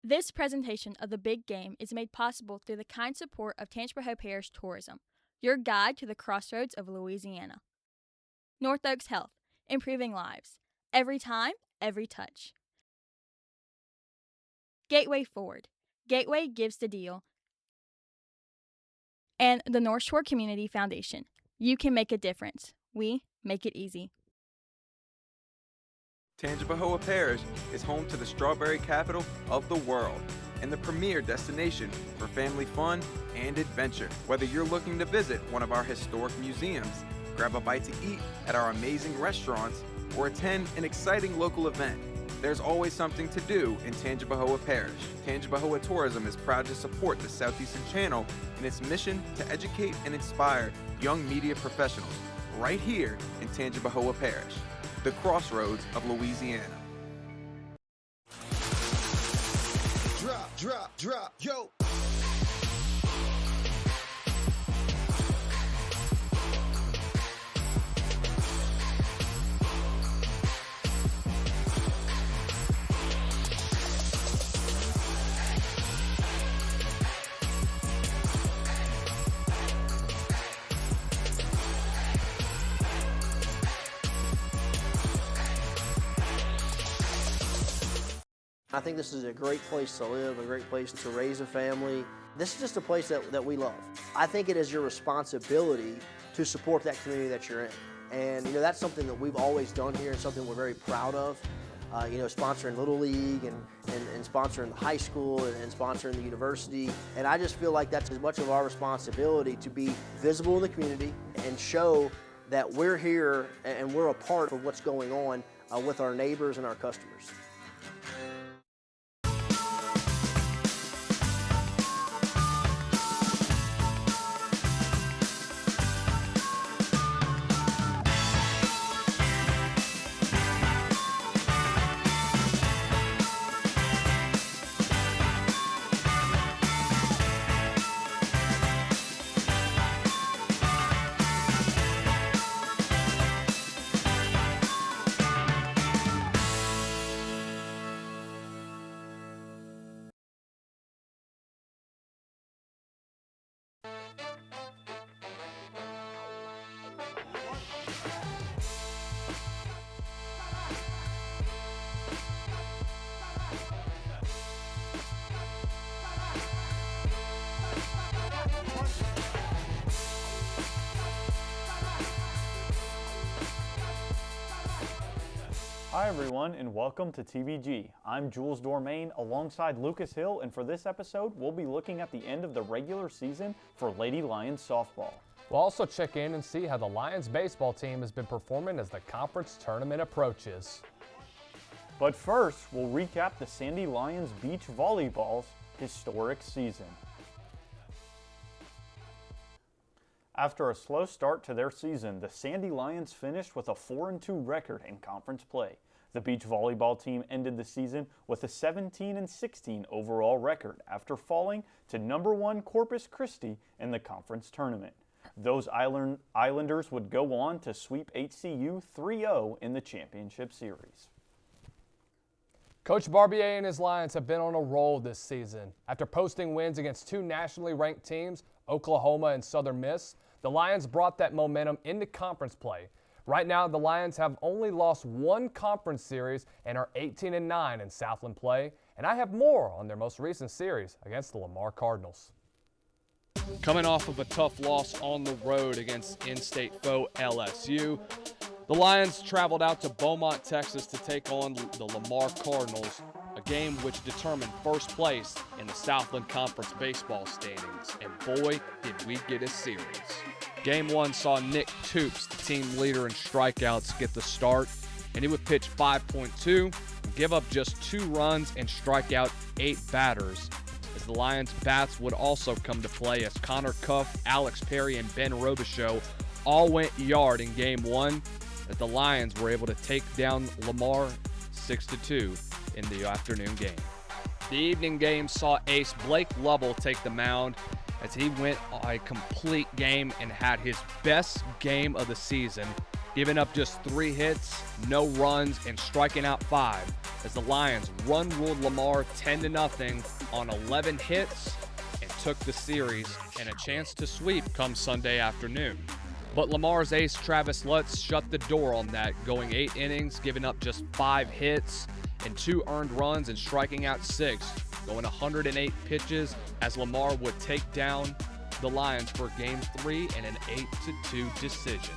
This presentation of the big game is made possible through the kind support of Tangipahoa Parish Tourism, your guide to the crossroads of Louisiana. North Oaks Health, improving lives. Every time, every touch. Gateway Forward. Gateway gives the deal. And the Northshore Community Foundation. You can make a difference. We make it easy. Tangipahoa Parish is home to the strawberry capital of the world and the premier destination for family fun and adventure. Whether you're looking to visit one of our historic museums, grab a bite to eat at our amazing restaurants, or attend an exciting local event, there's always something to do in Tangipahoa Parish. Tangipahoa Tourism is proud to support the Southeastern Channel in its mission to educate and inspire young media professionals right here in Tangipahoa Parish, the crossroads of Louisiana. Drop, yo! I think this is a great place to live, a great place to raise a family. This is just a place that we love. I think it is your responsibility to support that community that you're in. And that's something that we've always done here and something we're very proud of. Sponsoring Little League and sponsoring the high school and sponsoring the university. And I just feel like that's as much of our responsibility to be visible in the community and show that we're here and we're a part of what's going on with our neighbors and our customers. Hi everyone and welcome to TBG. I'm Jules Dormain alongside Lucas Hill, and for this episode we'll be looking at the end of the regular season for Lady Lions softball. We'll also check in and see how the Lions baseball team has been performing as the conference tournament approaches. But first, we'll recap the Sandy Lions beach volleyball's historic season. After a slow start to their season, the Sandy Lions finished with a 4-2 record in conference play. The beach volleyball team ended the season with a 17-16 overall record after falling to number 1 Corpus Christi in the conference tournament. Those Islanders would go on to sweep HCU 3-0 in the championship series. Coach Barbier and his Lions have been on a roll this season. After posting wins against 2 nationally ranked teams, Oklahoma and Southern Miss, the Lions brought that momentum into conference play. Right now, the Lions have only lost 1 conference series and are 18-9 in Southland play, and I have more on their most recent series against the Lamar Cardinals. Coming off of a tough loss on the road against in-state foe LSU, the Lions traveled out to Beaumont, Texas to take on the Lamar Cardinals, a game which determined first place in the Southland Conference baseball standings, and boy, did we get a series. Game 1 saw Nick Toops, the team leader in strikeouts, get the start, and he would pitch 5.2 and give up just 2 runs and strike out 8 batters, as the Lions' bats would also come to play as Connor Cuff, Alex Perry, and Ben Robichaux all went yard in Game 1, that the Lions were able to take down Lamar 6-2 in the afternoon game. The evening game saw ace Blake Lovell take the mound as he went a complete game and had his best game of the season giving up just 3 hits, no runs, and striking out 5 as the Lions run-ruled Lamar 10-0 on 11 hits and took the series and a chance to sweep come Sunday afternoon. But Lamar's ace Travis Lutz shut the door on that, going 8 innings, giving up just 5 hits and 2 earned runs and striking out 6, going 108 pitches as Lamar would take down the Lions for Game 3 and an 8-2 decision.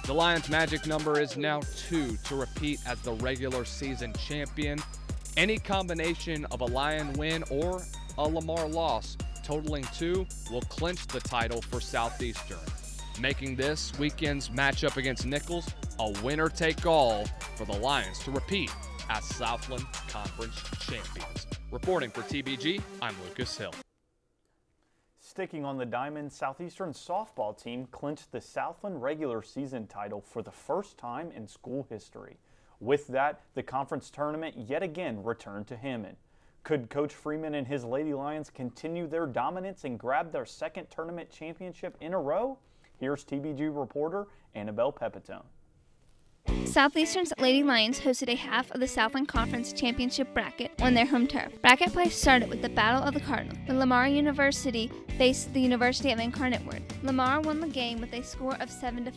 The Lions' magic number is now 2 to repeat as the regular season champion. Any combination of a Lion win or a Lamar loss, totaling 2, will clinch the title for Southeastern, making this weekend's matchup against Nichols a winner-take-all for the Lions to repeat as Southland Conference champions. Reporting for TBG, I'm Lucas Hill. Sticking on the diamond, Southeastern softball team clinched the Southland regular season title for the first time in school history. With that, the conference tournament yet again returned to Hammond. Could Coach Freeman and his Lady Lions continue their dominance and grab their second tournament championship in a row? Here's TBG reporter Annabelle Pepitone. Southeastern's Lady Lions hosted a half of the Southland Conference Championship bracket on their home turf. Bracket play started with the Battle of the Cardinal, when Lamar University faced the University of Incarnate Word. Lamar won the game with a score of 7-5.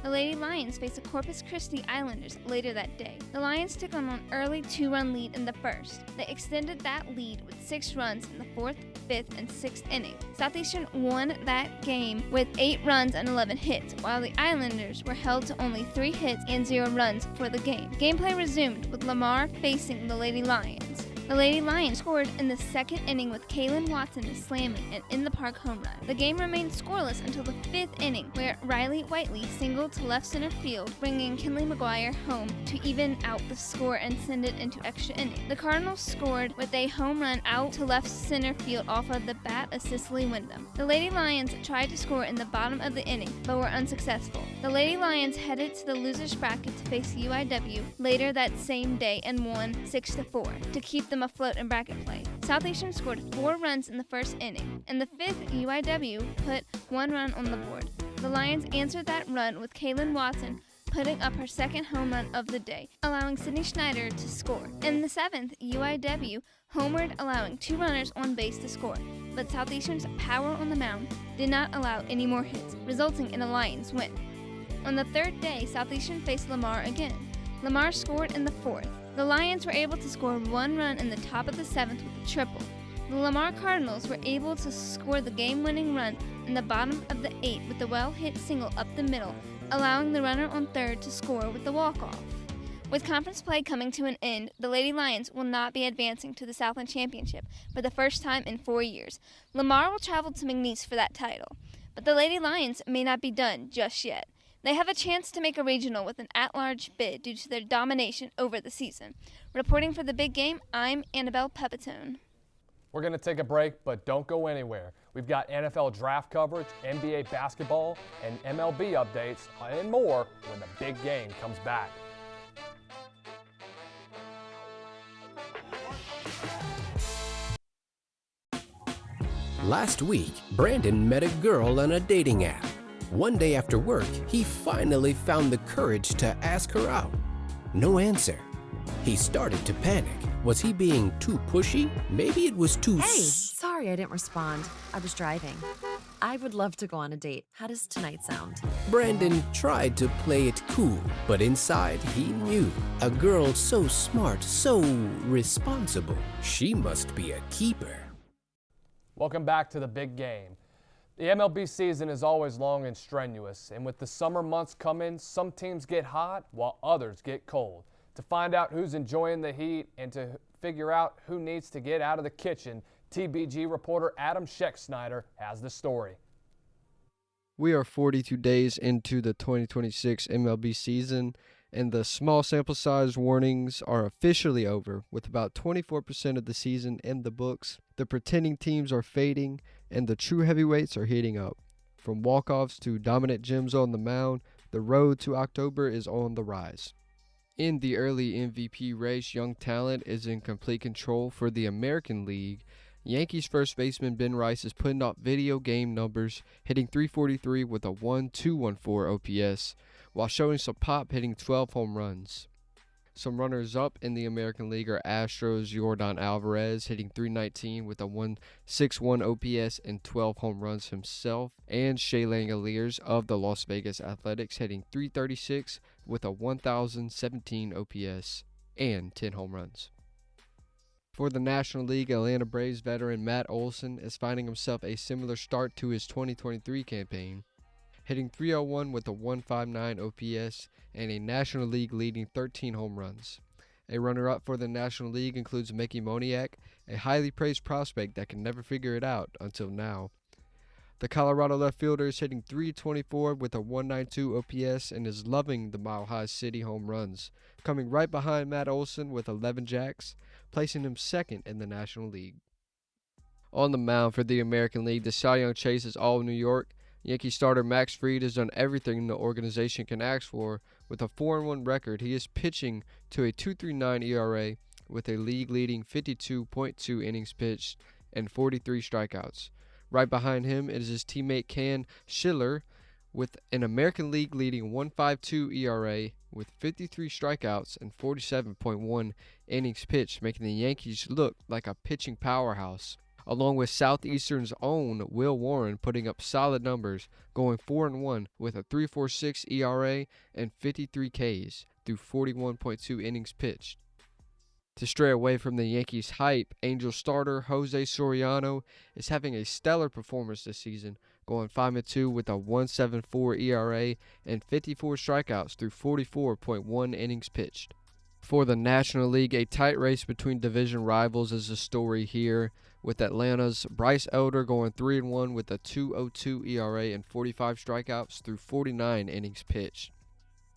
The Lady Lions faced the Corpus Christi Islanders later that day. The Lions took on an early 2-run lead in the first. They extended that lead with 6 runs in the 4th, 5th, and 6th inning. Southeastern won that game with 8 runs and 11 hits, while the Islanders were held to only 3 hits and 0 runs for the game. Gameplay resumed with Lamar facing the Lady Lions. The Lady Lions scored in the 2nd inning with Kaylin Watson slamming an in-the-park home run. The game remained scoreless until the 5th inning, where Riley Whiteley singled to left center field, bringing Kinley McGuire home to even out the score and send it into extra innings. The Cardinals scored with a home run out to left center field off of the bat of Cicely Wyndham. The Lady Lions tried to score in the bottom of the inning, but were unsuccessful. The Lady Lions headed to the losers bracket to face UIW later that same day and won 6-4 to keep them afloat in bracket play. Southeastern scored 4 runs in the 1st inning. In the 5th, UIW put 1 run on the board. The Lions answered that run with Kaylin Watson putting up her 2nd home run of the day, allowing Sydney Schneider to score. In the 7th, UIW homered, allowing 2 runners on base to score, but Southeastern's power on the mound did not allow any more hits, resulting in a Lions win. On the 3rd day, Southeastern faced Lamar again. Lamar scored in the 4th. The Lions were able to score 1 run in the top of the 7th with a triple. The Lamar Cardinals were able to score the game-winning run in the bottom of the 8th with a well-hit single up the middle, allowing the runner on 3rd to score with the walk-off. With conference play coming to an end, the Lady Lions will not be advancing to the Southland Championship for the first time in 4 years. Lamar will travel to McNeese for that title, but the Lady Lions may not be done just yet. They have a chance to make a regional with an at-large bid due to their domination over the season. Reporting for the big game, I'm Annabelle Pepitone. We're going to take a break, but don't go anywhere. We've got NFL draft coverage, NBA basketball, and MLB updates, and more when the big game comes back. Last week, Brandon met a girl on a dating app. One day after work, he finally found the courage to ask her out. No answer. He started to panic. Was he being too pushy? Maybe it was too... Hey, sorry I didn't respond. I was driving. I would love to go on a date. How does tonight sound? Brandon tried to play it cool, but inside he knew. A girl so smart, so responsible. She must be a keeper. Welcome back to the big game. The MLB season is always long and strenuous, and with the summer months coming, some teams get hot while others get cold. To find out who's enjoying the heat and to figure out who needs to get out of the kitchen, TBG reporter Adam Scheck-Snyder has the story. We are 42 days into the 2026 MLB season, and the small sample size warnings are officially over, with about 24% of the season in the books. The pretending teams are fading, and the true heavyweights are heating up. From walk-offs to dominant gems on the mound, the road to October is on the rise. In the early MVP race, young talent is in complete control for the American League. Yankees first baseman Ben Rice is putting up video game numbers, hitting .343 with a 1.214 OPS, while showing some pop, hitting 12 home runs. Some runners-up in the American League are Astros' Yordan Alvarez, hitting .319 with a 1.61 OPS and 12 home runs himself, and Shea Langoliers of the Las Vegas Athletics, hitting .336 with a 1,017 OPS and 10 home runs. For the National League, Atlanta Braves veteran Matt Olson is finding himself a similar start to his 2023 campaign, hitting .301 with a 1.59 OPS and a National League leading 13 home runs. A runner-up for the National League includes Mickey Moniak, a highly praised prospect that can never figure it out until now. The Colorado left fielder is hitting .324 with a 1.92 OPS and is loving the Mile High City home runs, coming right behind Matt Olson with 11 jacks, placing him second in the National League. On the mound for the American League, the Cy Young chase is all New York. Yankee starter Max Fried has done everything the organization can ask for. With a 4-1 record, he is pitching to a 2.39 ERA with a league-leading 52.2 innings pitched and 43 strikeouts. Right behind him is his teammate Ken Schiller with an American League leading 1.52 ERA with 53 strikeouts and 47.1 innings pitched, making the Yankees look like a pitching powerhouse. Along with Southeastern's own Will Warren putting up solid numbers, going 4-1 with a 3.46 ERA and 53 Ks through 41.2 innings pitched. To stray away from the Yankees' hype, Angel starter Jose Soriano is having a stellar performance this season, going 5-2 with a 1.74 ERA and 54 strikeouts through 44.1 innings pitched. For the National League, a tight race between division rivals is the story here, with Atlanta's Bryce Elder going 3-1 with a 2.02 ERA and 45 strikeouts through 49 innings pitched.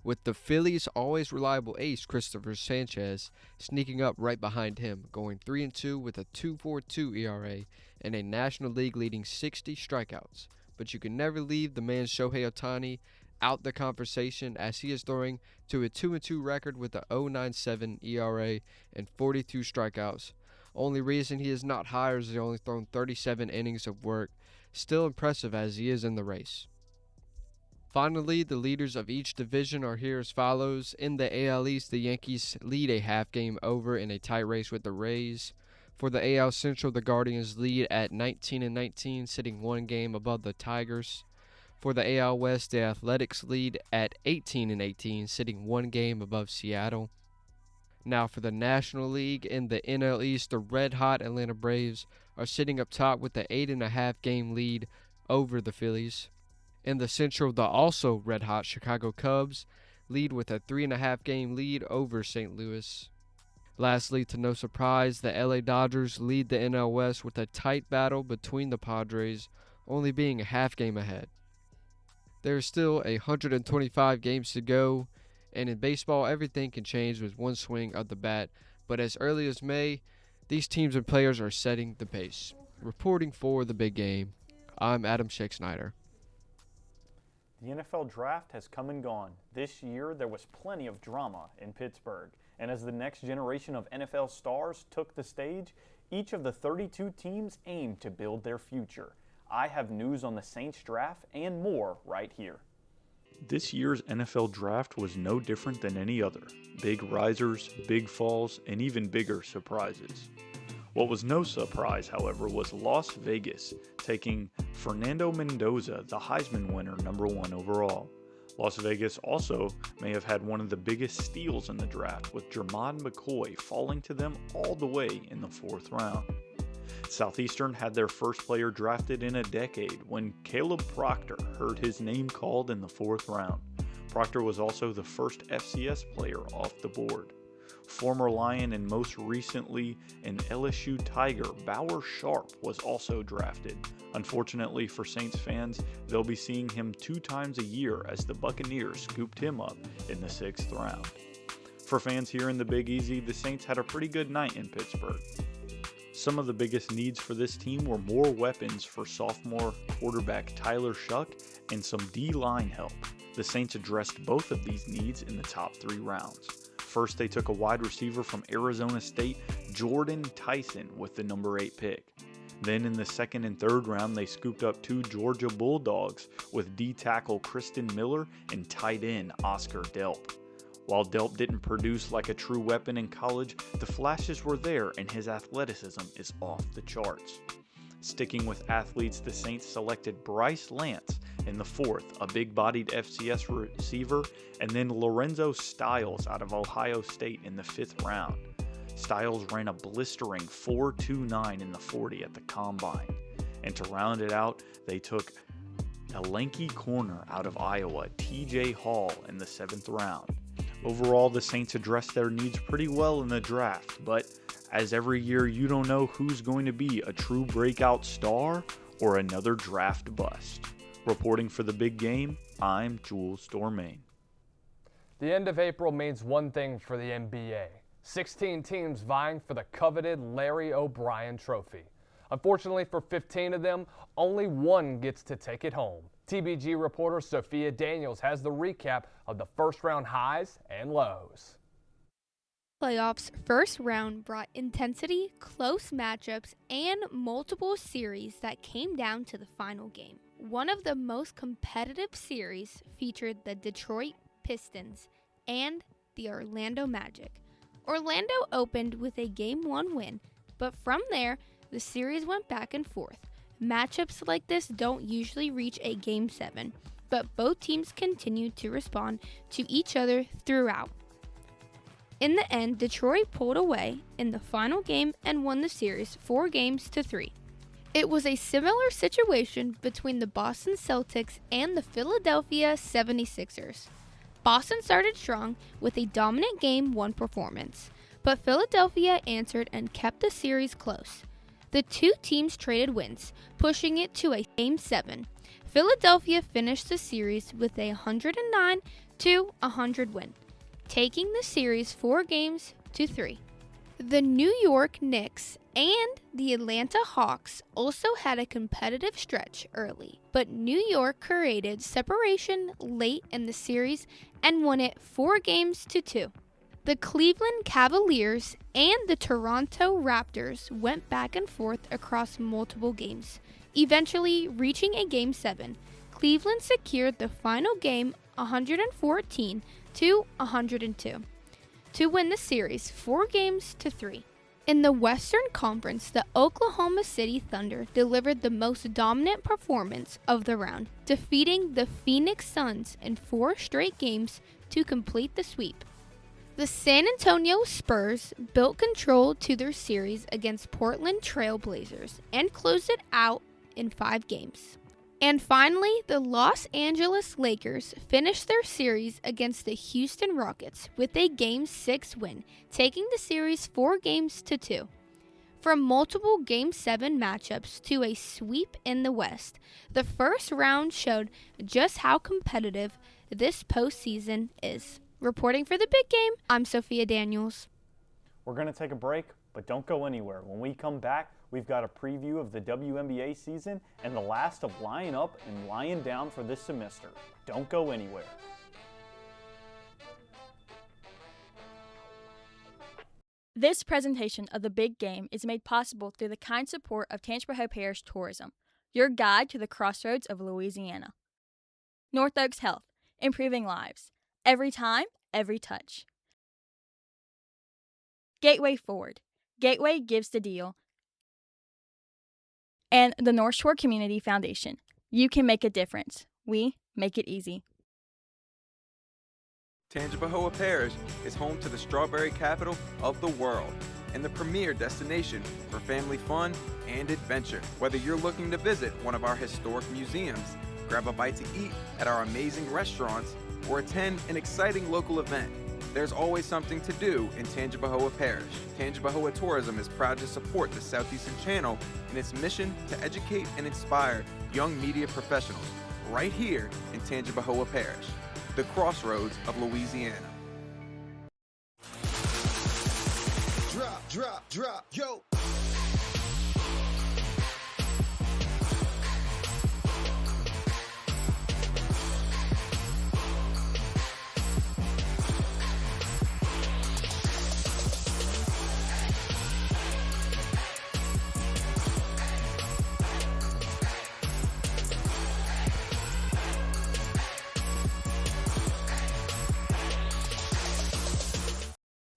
With the Phillies' always reliable ace Christopher Sanchez sneaking up right behind him, going 3-2 with a 2.42 ERA and a National League leading 60 strikeouts. But you can never leave the man Shohei Ohtani out the conversation, as he is throwing to a 2-2 record with a 0.97 ERA and 42 strikeouts. Only reason he is not higher is he only thrown 37 innings of work, still impressive as he is in the race. Finally, the leaders of each division are here as follows. In the AL East, the Yankees lead a half game over in a tight race with the Rays. For the AL Central, the Guardians lead at 19-19, sitting one game above the Tigers. For the AL West, the Athletics lead at 18-18, sitting one game above Seattle. Now for the National League, in the NL East, the red-hot Atlanta Braves are sitting up top with the 8.5 game lead over the Phillies. In the Central, the also red-hot Chicago Cubs lead with a 3.5 game lead over St. Louis. Lastly, to no surprise, the LA Dodgers lead the NL West with a tight battle between the Padres, only being a half game ahead. There are still 125 games to go, and in baseball, everything can change with one swing of the bat. But as early as May, these teams and players are setting the pace. Reporting for the big game, I'm Adam Scheck-Snyder. The NFL draft has come and gone. This year, there was plenty of drama in Pittsburgh. And as the next generation of NFL stars took the stage, each of the 32 teams aimed to build their future. I have news on the Saints draft and more right here. This year's NFL draft was no different than any other. Big risers, big falls, and even bigger surprises. What was no surprise, however, was Las Vegas taking Fernando Mendoza, the Heisman winner, #1 overall. Las Vegas also may have had one of the biggest steals in the draft, with Jermod McCoy falling to them all the way in the 4th round. Southeastern had their first player drafted in a decade when Caleb Proctor heard his name called in the 4th round. Proctor was also the first FCS player off the board. Former Lion and most recently an LSU Tiger, Bauer Sharp, was also drafted. Unfortunately for Saints fans, they'll be seeing him 2 times a year as the Buccaneers scooped him up in the 6th round. For fans here in the Big Easy, the Saints had a pretty good night in Pittsburgh. Some of the biggest needs for this team were more weapons for sophomore quarterback Tyler Shuck and some D-line help. The Saints addressed both of these needs in the top 3 rounds. First, they took a wide receiver from Arizona State, Jordan Tyson, with the #8 pick. Then in the second and third round, they scooped up 2 Georgia Bulldogs with D-tackle Kristen Miller and tight end Oscar Delp. While Delp didn't produce like a true weapon in college, the flashes were there and his athleticism is off the charts. Sticking with athletes, the Saints selected Bryce Lance in the fourth, a big-bodied FCS receiver, and then Lorenzo Styles out of Ohio State in the 5th round. Styles ran a blistering 4.29 in the 40 at the combine. And to round it out, they took a lanky corner out of Iowa, TJ Hall, in the 7th round. Overall, the Saints addressed their needs pretty well in the draft, but as every year, you don't know who's going to be a true breakout star or another draft bust. Reporting for the big game, I'm Jules Dormain. The end of April means one thing for the NBA. 16 teams vying for the coveted Larry O'Brien Trophy. Unfortunately for 15 of them, only one gets to take it home. TBG reporter Sophia Daniels has the recap of the first round highs and lows. Playoffs first round brought intensity, close matchups, and multiple series that came down to the final game. One of the most competitive series featured the Detroit Pistons and the Orlando Magic. Orlando opened with a Game 1 win, but from there, the series went back and forth. Matchups like this don't usually reach a Game 7, but both teams continued to respond to each other throughout. In the end, Detroit pulled away in the final game and won the series 4-3. It was a similar situation between the Boston Celtics and the Philadelphia 76ers. Boston started strong with a dominant Game 1 performance, but Philadelphia answered and kept the series close. The two teams traded wins, pushing it to a Game 7. Philadelphia finished the series with a 109-100 win, taking the series 4-3. The New York Knicks and the Atlanta Hawks also had a competitive stretch early, but New York created separation late in the series and won it 4-2. The Cleveland Cavaliers and the Toronto Raptors went back and forth across multiple games, eventually reaching a Game 7. Cleveland secured the final game 114-102 to win the series 4-3. In the Western Conference, the Oklahoma City Thunder delivered the most dominant performance of the round, defeating the Phoenix Suns in 4 straight games to complete the sweep. The San Antonio Spurs built control to their series against Portland Trail Blazers and closed it out in 5 games. And finally, the Los Angeles Lakers finished their series against the Houston Rockets with a Game 6 win, taking the series 4-2. From multiple Game 7 matchups to a sweep in the West, the first round showed just how competitive this postseason is. Reporting for the big game, I'm Sophia Daniels. We're going to take a break, but don't go anywhere. When we come back, we've got a preview of the WNBA season and the last of Lying Up and Lying Down for this semester. Don't go anywhere. This presentation of the big game is made possible through the kind support of Tangipahoa Parish Tourism, your guide to the crossroads of Louisiana. North Oaks Health, improving lives. Every time, every touch. Gateway Forward. Gateway gives the deal. And the Northshore Community Foundation. You can make a difference. We make it easy. Tangipahoa Parish is home to the strawberry capital of the world and the premier destination for family fun and adventure. Whether you're looking to visit one of our historic museums, grab a bite to eat at our amazing restaurants, or attend an exciting local event, there's always something to do in Tangipahoa Parish. Tangipahoa Tourism is proud to support the Southeastern Channel in its mission to educate and inspire young media professionals right here in Tangipahoa Parish, the crossroads of Louisiana. Drop, yo!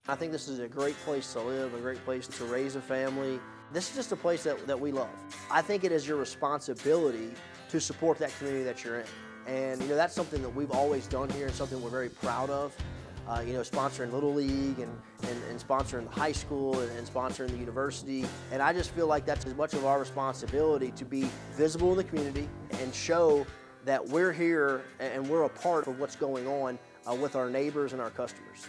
I think this is a great place to live, a great place to raise a family. This is just a place that we love. I think it is your responsibility to support that community that you're in. And that's something that we've always done here and something we're very proud of. Sponsoring Little League and sponsoring the high school and sponsoring the university. And I just feel like that's as much of our responsibility to be visible in the community and show that we're here and we're a part of what's going on with our neighbors and our customers.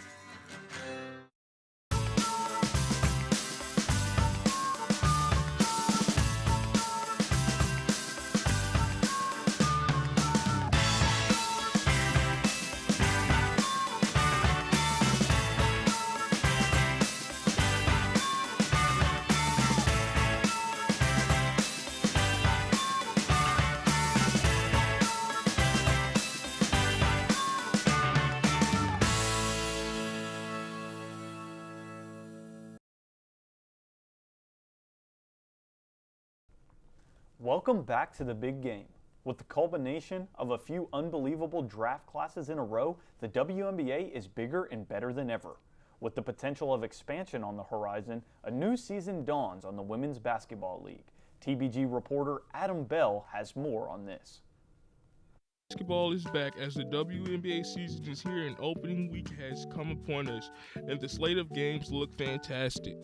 Welcome back to the big game. With the culmination of a few unbelievable draft classes in a row, the WNBA is bigger and better than ever. With the potential of expansion on the horizon, a new season dawns on the Women's Basketball League. TBG reporter Adam Bell has more on this. Basketball is back as the WNBA season is here and opening week has come upon us, and the slate of games look fantastic.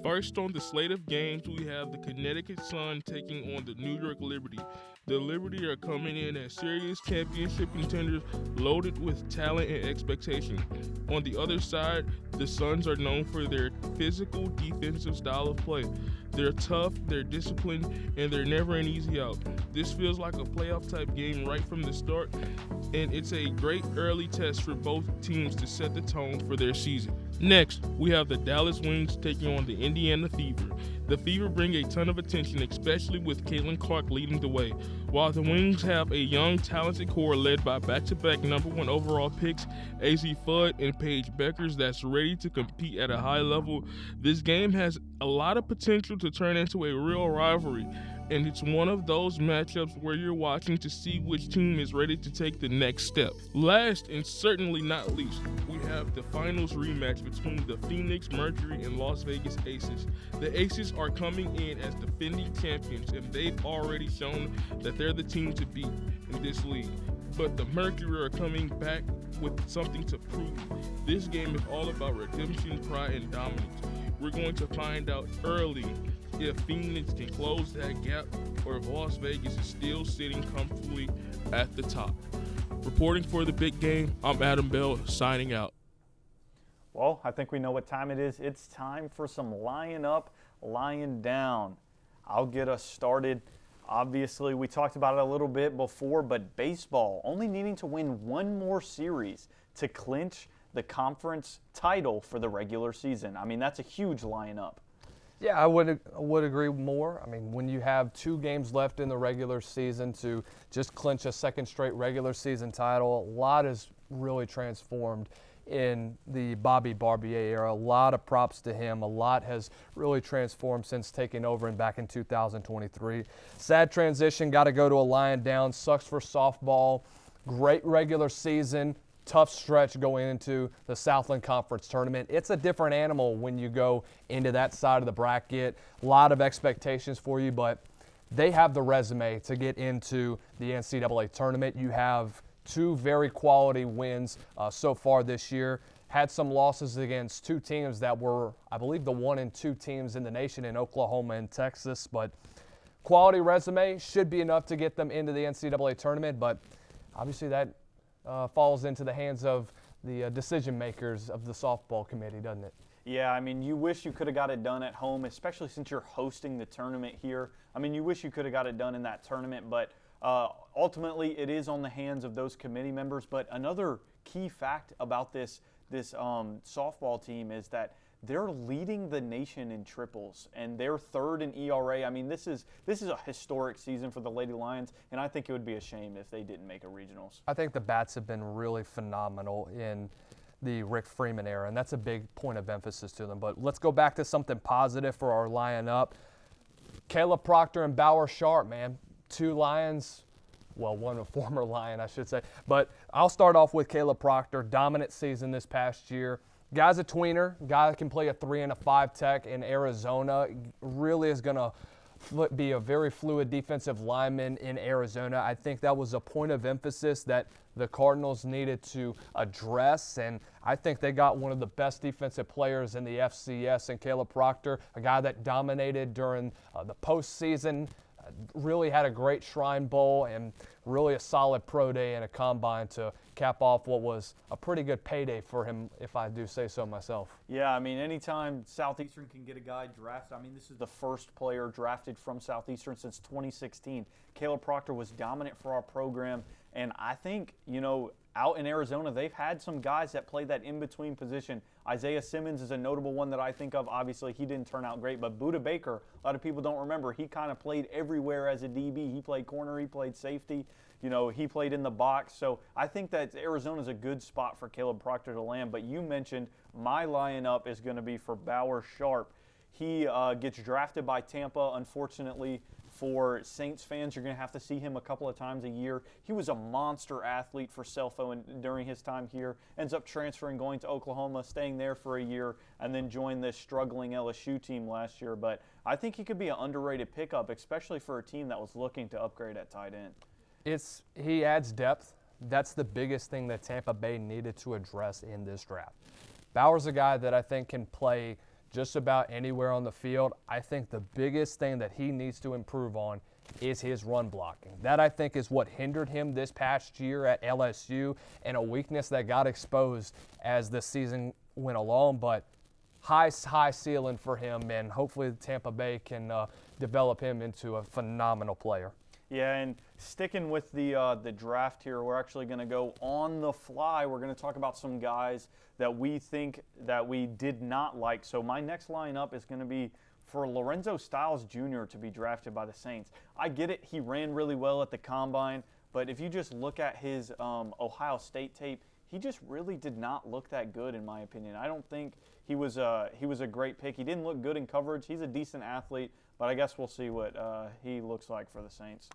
First on the slate of games, we have the Connecticut Sun taking on the New York Liberty. The Liberty are coming in as serious championship contenders loaded with talent and expectation. On the other side, the Suns are known for their physical defensive style of play. They're tough, they're disciplined, and they're never an easy out. This feels like a playoff type game right from the start, and it's a great early test for both teams to set the tone for their season. Next, we have the Dallas Wings taking on the Indiana Fever. The Fever bring a ton of attention, especially with Caitlin Clark leading the way. While the Wings have a young, talented core led by back-to-back #1 overall picks, AZ Fudd and Paige Beckers that's ready to compete at a high level, this game has a lot of potential to turn into a real rivalry. And it's one of those matchups where you're watching to see which team is ready to take the next step. Last and certainly not least, we have the finals rematch between the Phoenix Mercury and Las Vegas Aces. The Aces are coming in as defending champions, and they've already shown that they're the team to beat in this league. But the Mercury are coming back with something to prove. This game is all about redemption, pride, and dominance. We're going to find out early if Phoenix can close that gap or if Las Vegas is still sitting comfortably at the top. Reporting for the big game, I'm Adam Bell, signing out. Well, I think we know what time it is. It's time for some Lion Up, Lion Down. I'll get us started. Obviously, we talked about it a little bit before, but baseball only needing to win one more series to clinch the conference title for the regular season. I mean, that's a huge Lion Up. Yeah, I would agree more. I mean, when you have 2 games left in the regular season to just clinch a second straight regular season title, a lot has really transformed in the Bobby Barbier era. A lot of props to him. A lot has really transformed since taking over and back in 2023. Sad transition, got to go to a Lion down. Sucks for softball. Great regular season. Tough stretch going into the Southland Conference tournament. It's a different animal when you go into that side of the bracket. A lot of expectations for you, but they have the resume to get into the NCAA tournament. You have 2 very quality wins so far this year. Had some losses against 2 teams that were, I believe, the 1 and 2 teams in the nation in Oklahoma and Texas, but quality resume should be enough to get them into the NCAA tournament, but obviously that falls into the hands of the decision makers of the softball committee, doesn't it? Yeah, I mean, you wish you could have got it done at home, especially since you're hosting the tournament here. I mean, you wish you could have got it done in that tournament, but ultimately it is on the hands of those committee members. But another key fact about this softball team is that they're leading the nation in triples, and they're 3rd in ERA. I mean, this is a historic season for the Lady Lions, and I think it would be a shame if they didn't make a regionals. I think the bats have been really phenomenal in the Rick Freeman era, and that's a big point of emphasis to them. But let's go back to something positive for our Lion Up. Caleb Proctor and Bauer Sharp, man, 2 Lions. Well, one a former Lion, I should say. But I'll start off with Caleb Proctor. Dominant season this past year. Guy's a tweener. Guy that can play a 3 and a 5 tech in Arizona. Really is going to be a very fluid defensive lineman in Arizona. I think that was a point of emphasis that the Cardinals needed to address, and I think they got one of the best defensive players in the FCS in Caleb Proctor, a guy that dominated during the postseason, really had a great Shrine Bowl and really a solid pro day and a combine to cap off what was a pretty good payday for him, if I do say so myself. Yeah, I mean, anytime Southeastern can get a guy drafted, I mean, this is the first player drafted from Southeastern since 2016. Caleb Proctor was dominant for our program, and I think, you know, out in Arizona, they've had some guys that play that in-between position. Isaiah Simmons is a notable one that I think of. Obviously, he didn't turn out great, but Buda Baker, a lot of people don't remember, he kind of played everywhere as a DB. He played corner, he played safety. You know, he played in the box. So I think that Arizona's a good spot for Caleb Proctor to land. But you mentioned my lineup is going to be for Bauer Sharp. He gets drafted by Tampa. Unfortunately, for Saints fans, you're going to have to see him a couple of times a year. He was a monster athlete for Selfo during his time here. Ends up transferring, going to Oklahoma, staying there for a year, and then joined this struggling LSU team last year. But I think he could be an underrated pickup, especially for a team that was looking to upgrade at tight end. He adds depth. That's the biggest thing that Tampa Bay needed to address in this draft. Bauer's a guy that I think can play just about anywhere on the field. I think the biggest thing that he needs to improve on is his run blocking. That, I think, is what hindered him this past year at LSU, and a weakness that got exposed as the season went along. But high ceiling for him, and hopefully Tampa Bay can develop him into a phenomenal player. Yeah, and sticking with the draft here, we're actually going to go on the fly. We're going to talk about some guys that we think that we did not like. So my next lineup is going to be for Lorenzo Styles Jr. to be drafted by the Saints. I get it. He ran really well at the Combine, but if you just look at his Ohio State tape, he just really did not look that good, in my opinion. I don't think he was a great pick. He didn't look good in coverage. He's a decent athlete, but I guess we'll see what he looks like for the Saints.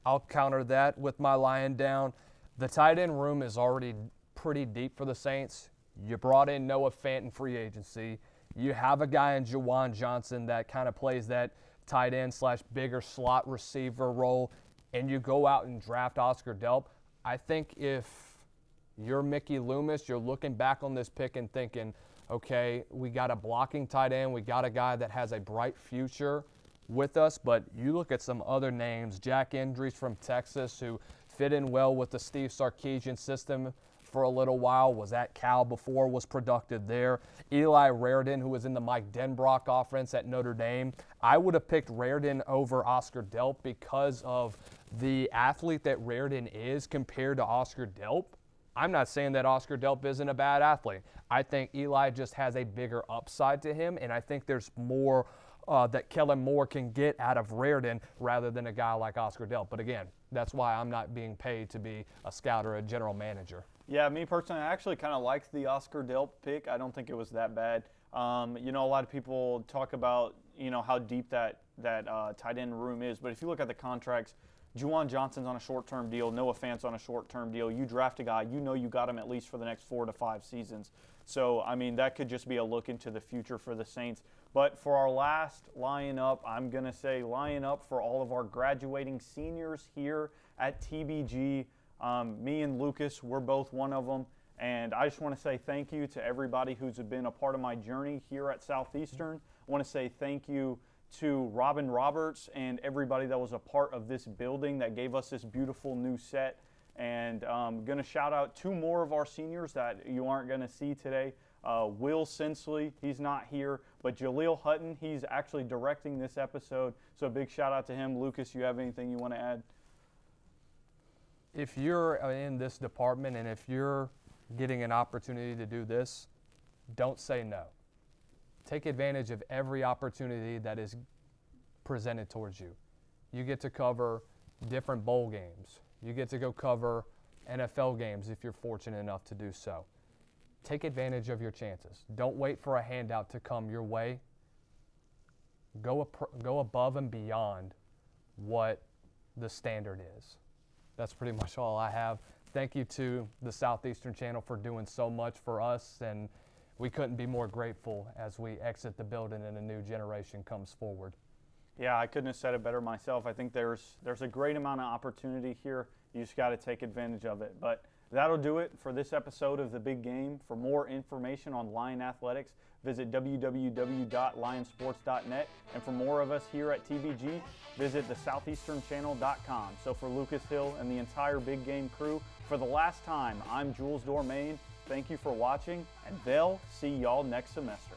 I'll counter that with my lying down. The tight end room is already pretty deep for the Saints. You brought in Noah Fant in free agency. You have a guy in Juwan Johnson that kind of plays that tight end / bigger slot receiver role, and you go out and draft Oscar Delp. I think if you're Mickey Loomis, you're looking back on this pick and thinking, okay, we got a blocking tight end. We got a guy that has a bright future with us. But you look at some other names, Jack Endries from Texas, who fit in well with the Steve Sarkisian system for a little while, was at Cal before, was productive there. Eli Raridon, who was in the Mike Denbrock offense at Notre Dame. I would have picked Raridon over Oscar Delp because of the athlete that Raridon is compared to Oscar Delp. I'm not saying that Oscar Delp isn't a bad athlete. I think Eli just has a bigger upside to him, and I think there's more that Kellen Moore can get out of Raridon rather than a guy like Oscar Delp. But again, that's why I'm not being paid to be a scout or a general manager. Yeah, me personally, I actually kind of liked the Oscar Delp pick. I don't think it was that bad. You know, a lot of people talk about, you know, how deep that tight end room is. But if you look at the contracts, Juwan Johnson's on a short-term deal. Noah Fant's on a short-term deal. You draft a guy, you know you got him at least for the next 4 to 5 seasons. So, I mean, that could just be a look into the future for the Saints. But for our last lineup, I'm going to say lineup for all of our graduating seniors here at TBG. Me and Lucas, we're both one of them. And I just want to say thank you to everybody who's been a part of my journey here at Southeastern. I want to say thank you to Robin Roberts and everybody that was a part of this building that gave us this beautiful new set. And I'm going to shout out 2 more of our seniors that you aren't going to see today. Will Sensley, he's not here, but Jaleel Hutton, he's actually directing this episode. So a big shout out to him. Lucas, you have anything you want to add? If you're in this department and if you're getting an opportunity to do this, don't say no. Take advantage of every opportunity that is presented towards you. You get to cover different bowl games. You get to go cover NFL games if you're fortunate enough to do so. Take advantage of your chances. Don't wait for a handout to come your way. Go above and beyond what the standard is. That's pretty much all I have. Thank you to the Southeastern Channel for doing so much for us and We couldn't be more grateful as we exit the building and a new generation comes forward. Yeah, I couldn't have said it better myself. I think there's a great amount of opportunity here. You just got to take advantage of it. But that'll do it for this episode of The Big Game. For more information on Lion Athletics, visit www.lionsports.net. And for more of us here at TBG, visit thesoutheasternchannel.com. So for Lucas Hill and the entire Big Game crew, for the last time, I'm Jules Dormain. Thank you for watching, and they'll see y'all next semester.